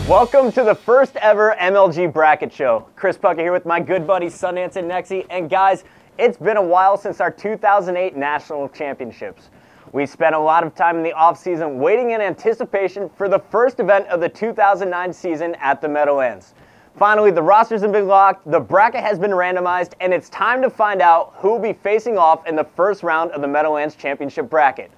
Welcome to the first ever MLG bracket show. Chris Puckett here with my good buddies Sundance and Nexy. And guys, it's been a while since our 2008 National Championships. We spent a lot of time in the offseason waiting in anticipation for the first event of the 2009 season at the Meadowlands. Finally, the rosters have been locked, the bracket has been randomized, and it's time to find out who will be facing off in the first round of the Meadowlands Championship bracket.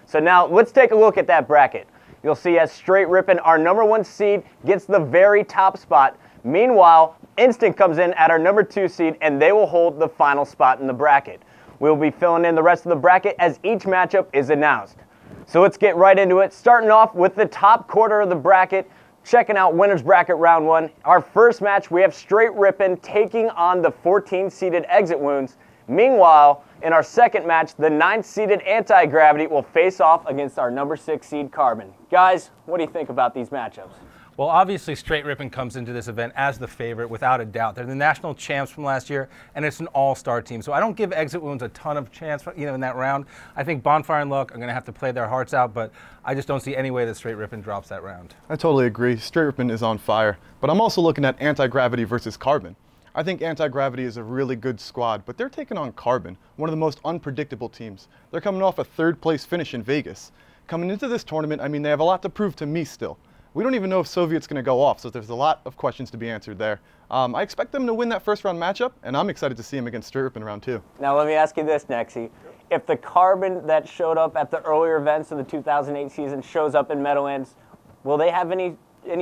So now, let's take a look at that bracket. You'll see as Straight Rippin', our #1 seed, gets the very top spot. Meanwhile, Instant comes in at our #2 seed, and they will hold the final spot in the bracket. We'll be filling in the rest of the bracket as each matchup is announced. So let's get right into it, starting off with the top quarter of the bracket, checking out Winners Bracket Round 1. Our first match, we have Straight Rippin' taking on the 14-seeded Exit Wounds. Meanwhile, in our second match, the 9th-seeded Anti-Gravity will face off against our #6 seed Carbon. Guys, what do you think about these matchups? Well, obviously, Straight Rippin' comes into this event as the favorite, without a doubt. They're the national champs from last year, and it's an all-star team. So I don't give Exit Wounds a ton of chance, in that round. I think Bonfire and Luck are going to have to play their hearts out, but I just don't see any way that Straight Rippin' drops that round. I totally agree. Straight Rippin' is on fire, but I'm also looking at Anti-Gravity versus Carbon. I think Anti-Gravity is a really good squad, but they're taking on Carbon, one of the most unpredictable teams. They're coming off a third-place finish in Vegas. Coming into this tournament, they have a lot to prove to me still. We don't even know if Soviet's going to go off, so there's a lot of questions to be answered there. I expect them to win that first-round matchup, and I'm excited to see them against Straight Rippin' in round 2. Now let me ask you this, Nexy. If the Carbon that showed up at the earlier events of the 2008 season shows up in Meadowlands, will they have any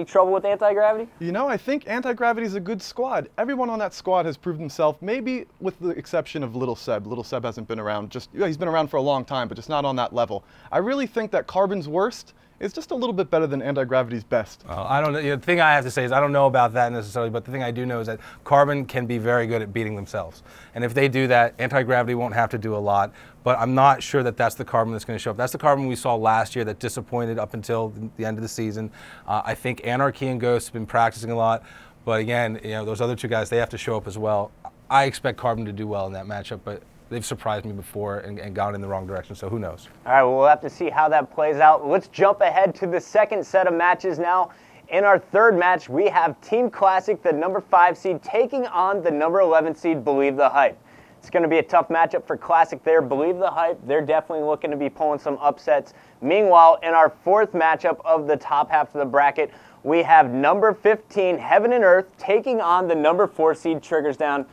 trouble with Anti-Gravity? I think Anti-Gravity is a good squad. Everyone on that squad has proved himself, maybe with the exception of Little Seb. Little Seb hasn't been around. He's been around for a long time, but just not on that level. I really think that Carbon's worst is just a little bit better than Anti-Gravity's best. I don't know. The thing I have to say is I don't know about that necessarily, but the thing I do know is that Carbon can be very good at beating themselves. And if they do that, Anti-Gravity won't have to do a lot. But I'm not sure that that's the Carbon that's going to show up. That's the Carbon we saw last year that disappointed up until the end of the season. I think Anarchy and Ghost have been practicing a lot. But again, those other two guys, they have to show up as well. I expect Carbon to do well in that matchup, but they've surprised me before and gone in the wrong direction, so who knows? All right, well, we'll have to see how that plays out. Let's jump ahead to the second set of matches now. In our third match, we have Team Classic, the #5 seed, taking on the #11 seed, Believe the Hype. It's going to be a tough matchup for Classic there. Believe the Hype, they're definitely looking to be pulling some upsets. Meanwhile, in our fourth matchup of the top half of the bracket, we have #15, Heaven and Earth, taking on the #4 seed, Triggers Down.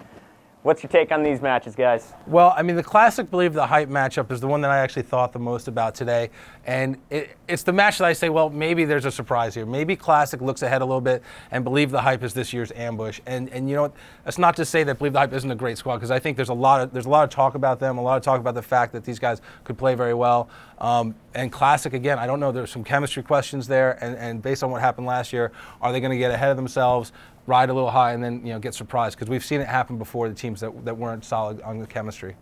What's your take on these matches, guys? Well, the Classic Believe the Hype matchup is the one that I actually thought the most about today. And it's the match that I say, well, maybe there's a surprise here. Maybe Classic looks ahead a little bit and Believe the Hype is this year's ambush. And you know what? That's not to say that Believe the Hype isn't a great squad, because I think there's a lot of talk about them, a lot of talk about the fact that these guys could play very well. And Classic, again, I don't know. There's some chemistry questions there. And based on what happened last year, are they going to get ahead of themselves, ride a little high, and then get surprised? Because we've seen it happen before, the teams that weren't solid on the chemistry.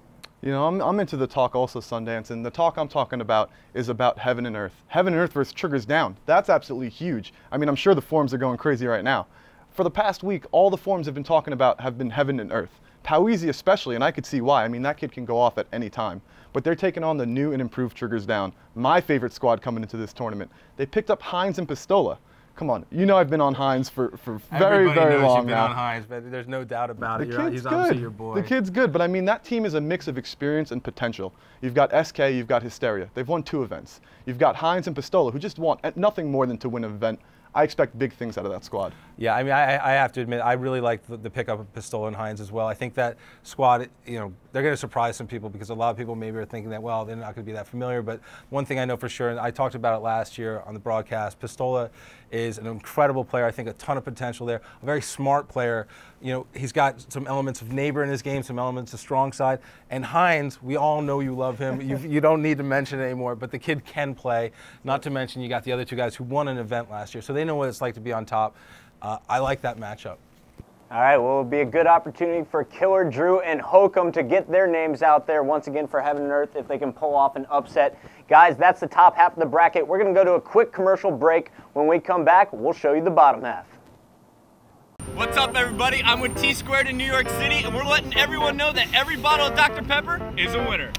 I'm into the talk also, Sundance, and the talk I'm talking about is about Heaven and Earth. Heaven and Earth versus Triggers Down. That's absolutely huge. I'm sure the forums are going crazy right now. For the past week, all the forums have been talking about have been Heaven and Earth. Poweezy especially, and I could see why. That kid can go off at any time. But they're taking on the new and improved Triggers Down. My favorite squad coming into this tournament. They picked up Hines and Pistola. Come on, I've been on Hines for very, very long now. Everybody knows you've been on Hines, but there's no doubt about it. He's obviously your boy. The kid's good, but that team is a mix of experience and potential. You've got SK, you've got Hysteria. They've won 2 events. You've got Hines and Pistola, who just want nothing more than to win an event. I expect big things out of that squad. Yeah, I have to admit, I really like the pickup of Pistola and Hines as well. I think that squad, they're going to surprise some people, because a lot of people maybe are thinking that, well, they're not going to be that familiar. But one thing I know for sure, and I talked about it last year on the broadcast, Pistola is an incredible player. I think a ton of potential there. A very smart player. He's got some elements of neighbor in his game, some elements of strong side. And Hines, we all know you love him. You don't need to mention it anymore, but the kid can play. Not to mention you got the other 2 guys who won an event last year, so they know what it's like to be on top. I like that matchup. All right, well, it'll be a good opportunity for Killer Drew and Hokum to get their names out there once again for Heaven and Earth if they can pull off an upset. Guys, that's the top half of the bracket. We're going to go to a quick commercial break. When we come back, we'll show you the bottom half. What's up, everybody? I'm with T-Squared in New York City, and we're letting everyone know that every bottle of Dr. Pepper is a winner.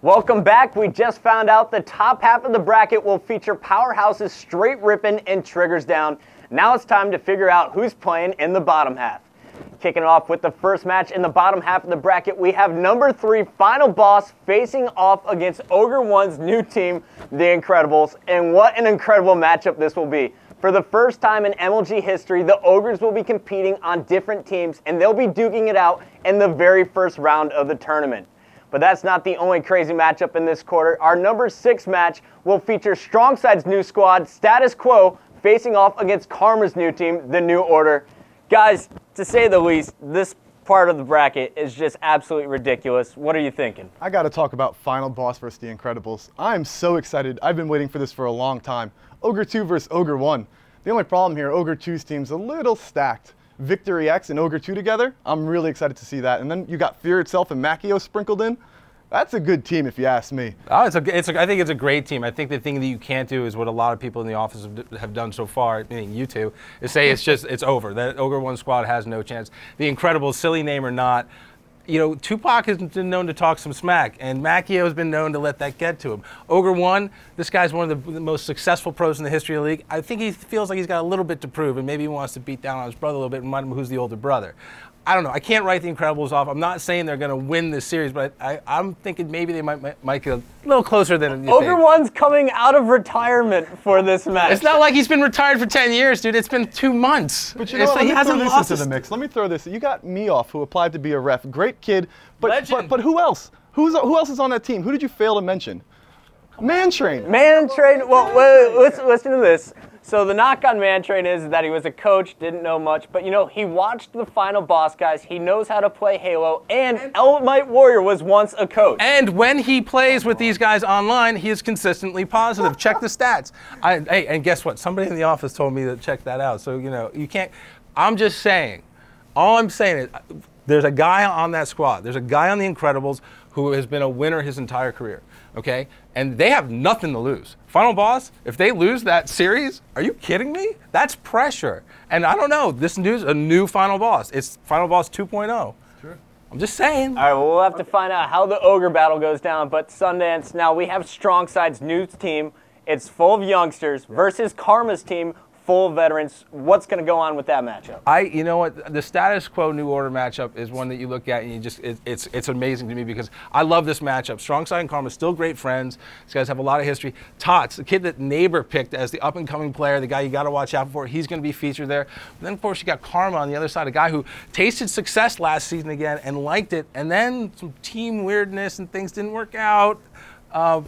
Welcome back. We just found out the top half of the bracket will feature powerhouses straight ripping and triggers down. Now it's time to figure out who's playing in the bottom half. Kicking off with the first match in the bottom half of the bracket, we have number 3 Final Boss facing off against Ogre 1's new team, the Incredibles. And what an incredible matchup this will be. For the first time in MLG history, the Ogres will be competing on different teams, and they'll be duking it out in the very first round of the tournament. But that's not the only crazy matchup in this quarter. Our number 6 match will feature Strongside's new squad, Status Quo, facing off against Karma's new team, the New Order. Guys, to say the least, this part of the bracket is just absolutely ridiculous. What are you thinking? I got to talk about Final Boss versus the Incredibles. I'm so excited. I've been waiting for this for a long time. Ogre 2 versus Ogre 1. The only problem here, Ogre 2's team's a little stacked. Victory X and Ogre 2 together, I'm really excited to see that. And then you got Fear itself and Machio sprinkled in. That's a good team if you ask me. Oh, I think it's a great team. I think the thing that you can't do is what a lot of people in the office have done so far, meaning you two, is say it's over. That Ogre 1 squad has no chance. The Incredibles, silly name or not, you know, Tupac has been known to talk some smack, and Machio has been known to let that get to him. Ogre 1, this guy's one of the most successful pros in the history of the league. I think he feels like he's got a little bit to prove, and maybe he wants to beat down on his brother a little bit and remind him who's the older brother. I don't know. I can't write the Incredibles off. I'm not saying they're going to win this series, but I'm thinking maybe they might get a little closer than you Ogre think. 1's coming out of retirement for this match. It's not like he's been retired for 10 years, dude. It's been 2 months. But you know what? Let me throw this into the mix. Let me throw this. You got Meoff, who applied to be a ref. Great kid. But who else? Who else is on that team? Who did you fail to mention? Mantrain. Mantrain. Well, wait, listen to this. So the knock on Mantrain is that he was a coach, didn't know much, but you know, he watched the Final Boss guys, he knows how to play Halo, and Elmite Warrior was once a coach. And when he plays with these guys online, he is consistently positive. Check the stats. Hey, and guess what? Somebody in the office told me to check that out. So, you know, you can't, I'm just saying, all I'm saying is, there's a guy on that squad, there's a guy on the Incredibles who has been a winner his entire career, okay? And they have nothing to lose. Final Boss, if they lose that series, are you kidding me? That's pressure. And I don't know, this news, a new Final Boss. It's Final Boss 2.0. Sure. I'm just saying. All right, well, we'll have to find out how the Ogre battle goes down, but Sundance, now we have Strongside's new team. It's full of youngsters versus Karma's team, full of veterans. What's going to go on with that matchup? You know what, the Status Quo New Order matchup is one that you look at and you just, it's amazing to me because I love this matchup. Strongside and Karma still great friends. These guys have a lot of history. Tots, the kid that Neighbor picked as the up-and-coming player, the guy you got to watch out for, he's going to be featured there. But then, of course, you got Karma on the other side, a guy who tasted success last season again and liked it, and then some team weirdness and things didn't work out.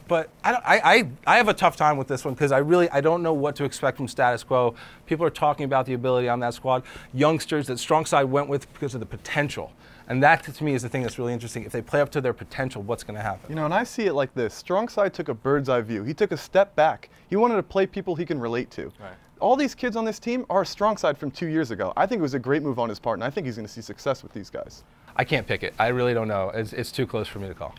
But I have a tough time with this one because I don't know what to expect from Status Quo. People are talking about the ability on that squad. Youngsters that Strongside went with because of the potential. And that, to me, is the thing that's really interesting. If they play up to their potential, what's going to happen? You know, and I see it like this. Strongside took a bird's eye view. He took a step back. He wanted to play people he can relate to. Right. All these kids on this team are Strongside from 2 years ago. I think it was a great move on his part, and I think he's going to see success with these guys. I can't pick it. I really don't know. It's too close for me to call.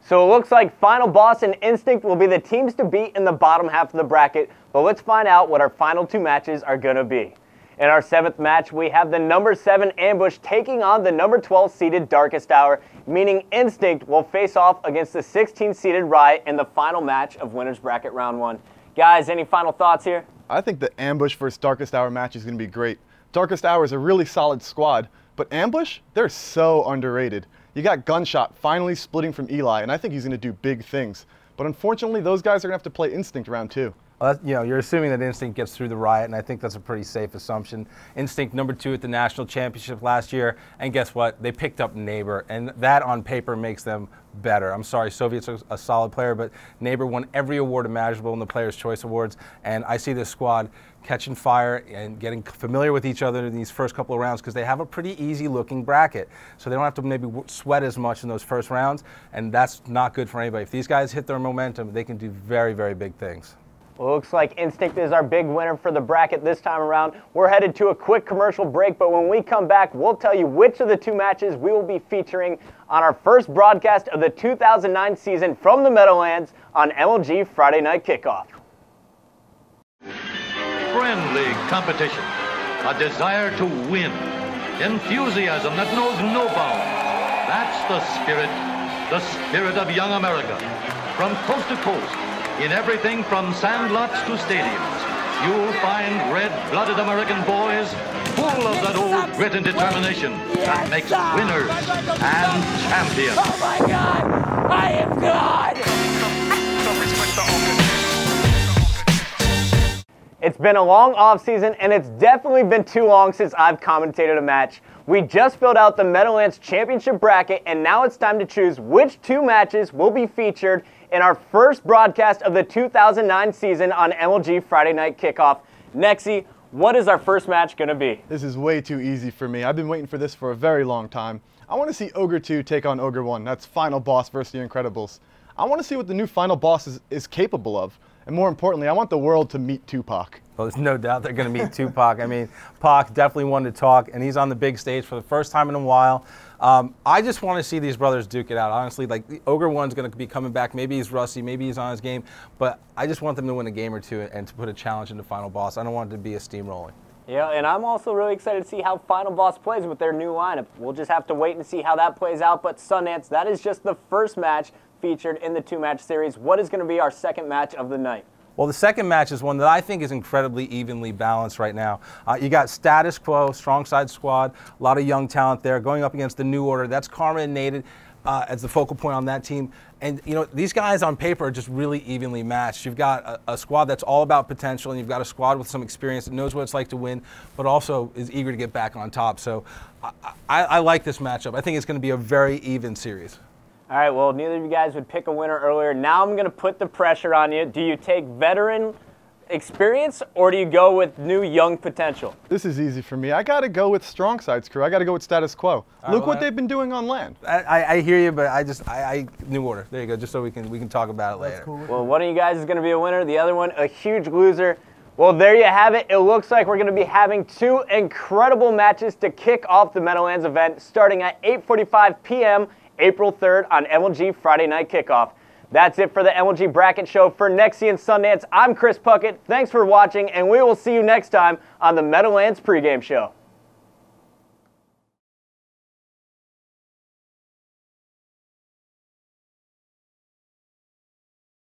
So it looks like Final Boss and Instinct will be the teams to beat in the bottom half of the bracket, but let's find out what our final 2 matches are going to be. In our 7th match, we have the number 7 Ambush taking on the number 12 seeded Darkest Hour, meaning Instinct will face off against the 16 seeded Riot in the final match of Winners Bracket Round 1. Guys, any final thoughts here? I think the Ambush versus Darkest Hour match is going to be great. Darkest Hour is a really solid squad, but Ambush, they're so underrated. You got Gunshot finally splitting from Eli, and I think he's going to do big things. But unfortunately, those guys are going to have to play Instinct round 2. Well, you know, you're assuming that Instinct gets through the Riot, and I think that's a pretty safe assumption. Instinct number 2 at the National Championship last year, and guess what? They picked up Neighbor, and that on paper makes them better. I'm sorry, Soviet's a solid player, but Neighbor won every award imaginable in the Players' Choice Awards, and I see this squad catching fire and getting familiar with each other in these first couple of rounds because they have a pretty easy-looking bracket. So they don't have to maybe sweat as much in those first rounds, and that's not good for anybody. If these guys hit their momentum, they can do very, very big things. Well, looks like Instinct is our big winner for the bracket this time around. We're headed to a quick commercial break, but when we come back, we'll tell you which of the 2 matches we will be featuring on our first broadcast of the 2009 season from the Meadowlands on MLG Friday Night Kickoff. Friendly competition, a desire to win, enthusiasm that knows no bounds. That's the spirit the spirit of young America. From coast to coast, in everything from sandlots to stadiums, you'll find red-blooded American boys full of that old grit and determination that makes winners and champions. Oh my God! I am God! It's been a long offseason, and it's definitely been too long since I've commentated a match. We just filled out the Meadowlands Championship bracket, and now it's time to choose which 2 matches will be featured in our first broadcast of the 2009 season on MLG Friday Night Kickoff. Nexy, what is our first match going to be? This is way too easy for me. I've been waiting for this for a very long time. I want to see Ogre 2 take on Ogre 1. That's Final Boss versus the Incredibles. I want to see what the new Final Boss is capable of. And more importantly, I want the world to meet Tupac. Well, there's no doubt they're going to meet Tupac. I mean, Pac definitely wanted to talk, and he's on the big stage for the first time in a while. I just want to see these brothers duke it out. Honestly, like, the Ogre 1's going to be coming back. Maybe he's rusty, maybe he's on his game, but I just want them to win a game or two and to put a challenge into Final Boss. I don't want it to be a steamrolling. Yeah, and I'm also really excited to see how Final Boss plays with their new lineup. We'll just have to wait and see how that plays out. But Sundance, that is just the first match featured in the 2-match series. What is going to be our second match of the night? Well, the second match is one that I think is incredibly evenly balanced right now. You got Status Quo, strong side squad, a lot of young talent there, going up against the New Order. That's Karma and Nated as the focal point on that team. And, you know, these guys on paper are just really evenly matched. You've got a squad that's all about potential, and you've got a squad with some experience that knows what it's like to win, but also is eager to get back on top. So I like this matchup. I think it's going to be a very even series. All right, well, neither of you guys would pick a winner earlier. Now I'm going to put the pressure on you. Do you take veteran experience, or do you go with new young potential? This is easy for me. I got to go with Strong Side's crew. I got to go with Status Quo. Look what they've been doing on land. I hear you, but I New Order. There you go, just so we can talk about it later. That's cool. Well, one of you guys is going to be a winner. The other one, a huge loser. Well, there you have it. It looks like we're going to be having 2 incredible matches to kick off the Meadowlands event starting at 8:45 p.m. April 3rd on MLG Friday Night Kickoff. That's it for the MLG Bracket Show. For Nexy and Sundance, I'm Chris Puckett. Thanks for watching, and we will see you next time on the Meadowlands pregame show.